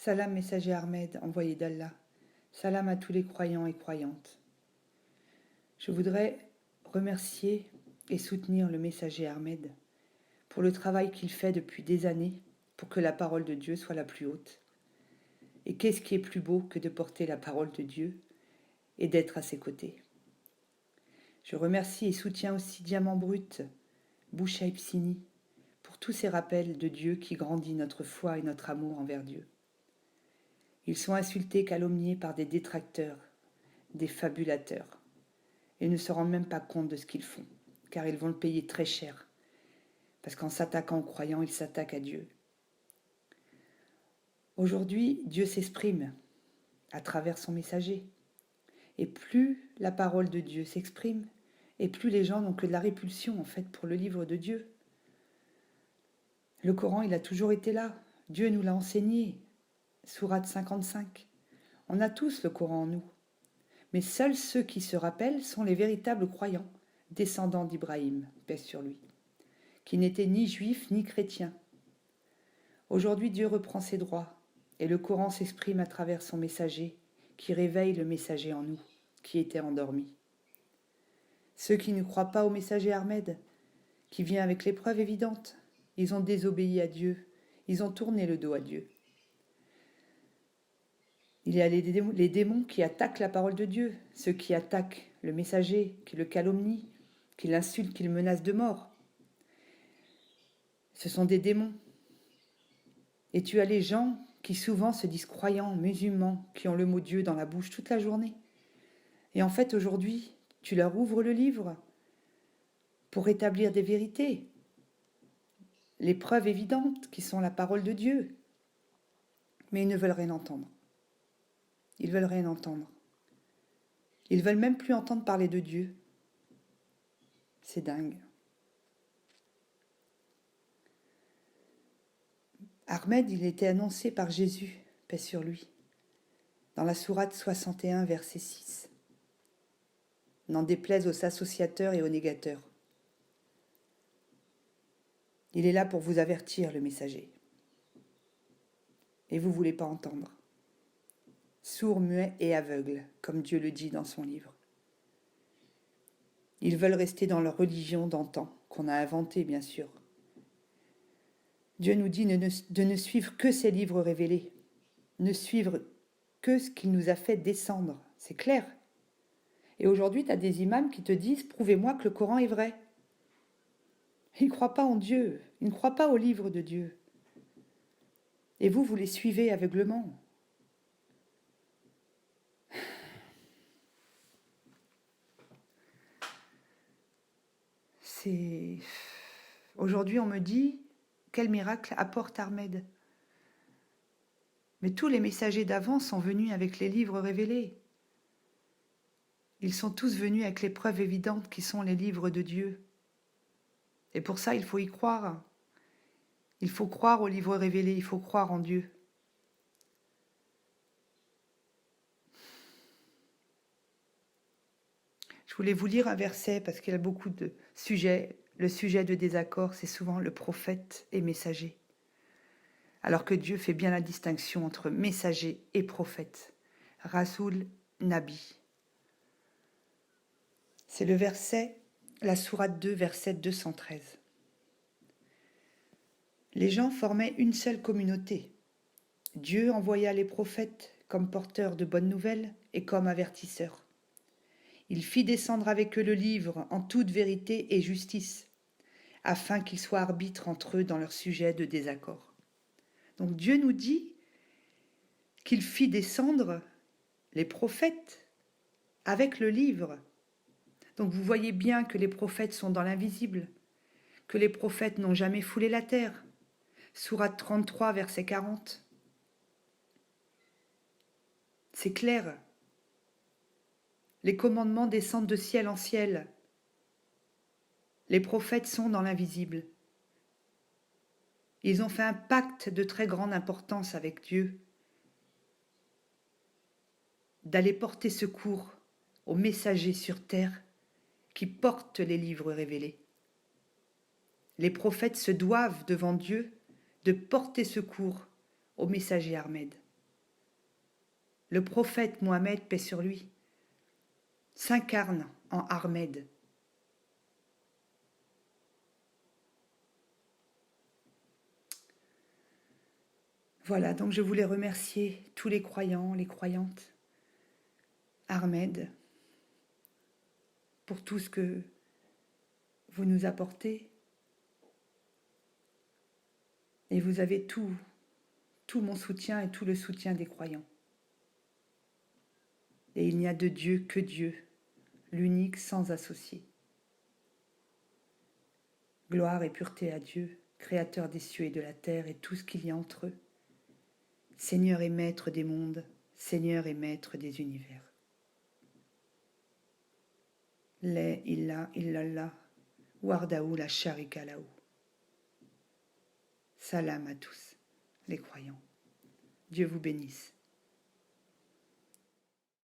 Salam messager Ahmed, envoyé d'Allah. Salam à tous les croyants et croyantes. Je voudrais remercier et soutenir le messager Ahmed pour le travail qu'il fait depuis des années pour que la parole de Dieu soit la plus haute. Et qu'est-ce qui est plus beau que de porter la parole de Dieu et d'être à ses côtés. Je remercie et soutiens aussi Diamant Brut, Boucha Ipsini, pour tous ces rappels de Dieu qui grandit notre foi et notre amour envers Dieu. Ils sont insultés, calomniés par des détracteurs, des fabulateurs, et ne se rendent même pas compte de ce qu'ils font, car ils vont le payer très cher, parce qu'en s'attaquant aux croyants, ils s'attaquent à Dieu. Aujourd'hui, Dieu s'exprime à travers son messager, et plus la parole de Dieu s'exprime, et plus les gens n'ont que de la répulsion en fait pour le livre de Dieu. Le Coran, il a toujours été là, Dieu nous l'a enseigné, sourate 55. On a tous le Coran en nous. Mais seuls ceux qui se rappellent sont les véritables croyants, descendants d'Ibrahim, paix sur lui, qui n'étaient ni juifs ni chrétiens. Aujourd'hui, Dieu reprend ses droits, et le Coran s'exprime à travers son messager, qui réveille le messager en nous, qui était endormi. Ceux qui ne croient pas au messager Ahmed, qui vient avec l'épreuve évidente, ils ont désobéi à Dieu, ils ont tourné le dos à Dieu. Il y a les démons qui attaquent la parole de Dieu, ceux qui attaquent le messager, qui le calomnient, qui l'insultent, qui le menacent de mort. Ce sont des démons. Et tu as les gens qui souvent se disent croyants, musulmans, qui ont le mot Dieu dans la bouche toute la journée. Et en fait, aujourd'hui, tu leur ouvres le livre pour établir des vérités, les preuves évidentes qui sont la parole de Dieu. Mais ils ne veulent rien entendre. Ils veulent rien entendre. Ils veulent même plus entendre parler de Dieu. C'est dingue. Ahmed, il était annoncé par Jésus, paix sur lui, dans la sourate 61, verset 6. N'en déplaise aux associateurs et aux négateurs. Il est là pour vous avertir, le messager. Et vous ne voulez pas entendre. Sourds, muets et aveugles, comme Dieu le dit dans son livre. Ils veulent rester dans leur religion d'antan, qu'on a inventée, bien sûr. Dieu nous dit de ne suivre que ses livres révélés, ne suivre que ce qu'il nous a fait descendre, c'est clair. Et aujourd'hui, tu as des imams qui te disent « Prouvez-moi que le Coran est vrai ». Ils ne croient pas en Dieu, ils ne croient pas au livre de Dieu. Et vous les suivez aveuglement. Aujourd'hui, on me dit « Quel miracle apporte Ahmed ?» Mais tous les messagers d'avant sont venus avec les livres révélés. Ils sont tous venus avec les preuves évidentes qui sont les livres de Dieu. Et pour ça, il faut y croire. Il faut croire aux livres révélés, il faut croire en Dieu. Je voulais vous lire un verset parce qu'il y a beaucoup de sujets. Le sujet de désaccord, c'est souvent le prophète et messager. Alors que Dieu fait bien la distinction entre messager et prophète. Rasoul, Nabi. C'est le verset, la sourate 2, verset 213. Les gens formaient une seule communauté. Dieu envoya les prophètes comme porteurs de bonnes nouvelles et comme avertisseurs. Il fit descendre avec eux le livre en toute vérité et justice, afin qu'ils soient arbitres entre eux dans leur sujet de désaccord. Donc Dieu nous dit qu'il fit descendre les prophètes avec le livre. Donc vous voyez bien que les prophètes sont dans l'invisible, que les prophètes n'ont jamais foulé la terre. Sourate 33, verset 40. C'est clair. Les commandements descendent de ciel en ciel. Les prophètes sont dans l'invisible. Ils ont fait un pacte de très grande importance avec Dieu, d'aller porter secours aux messagers sur terre qui portent les livres révélés. Les prophètes se doivent devant Dieu de porter secours au messager Ahmed. le prophète Mohammed, paix sur lui, s'incarne en Ahmed. Voilà, donc je voulais remercier tous les croyants, les croyantes, Ahmed, pour tout ce que vous nous apportez. Et vous avez tout mon soutien et tout le soutien des croyants. Et il n'y a de Dieu que Dieu, l'unique sans associé. Gloire et pureté à Dieu, créateur des cieux et de la terre et tout ce qu'il y a entre eux. Seigneur et maître des mondes, Seigneur et maître des univers. La ilaha illallah, Wardaou la sharika lahu. Salam à tous, les croyants. Dieu vous bénisse.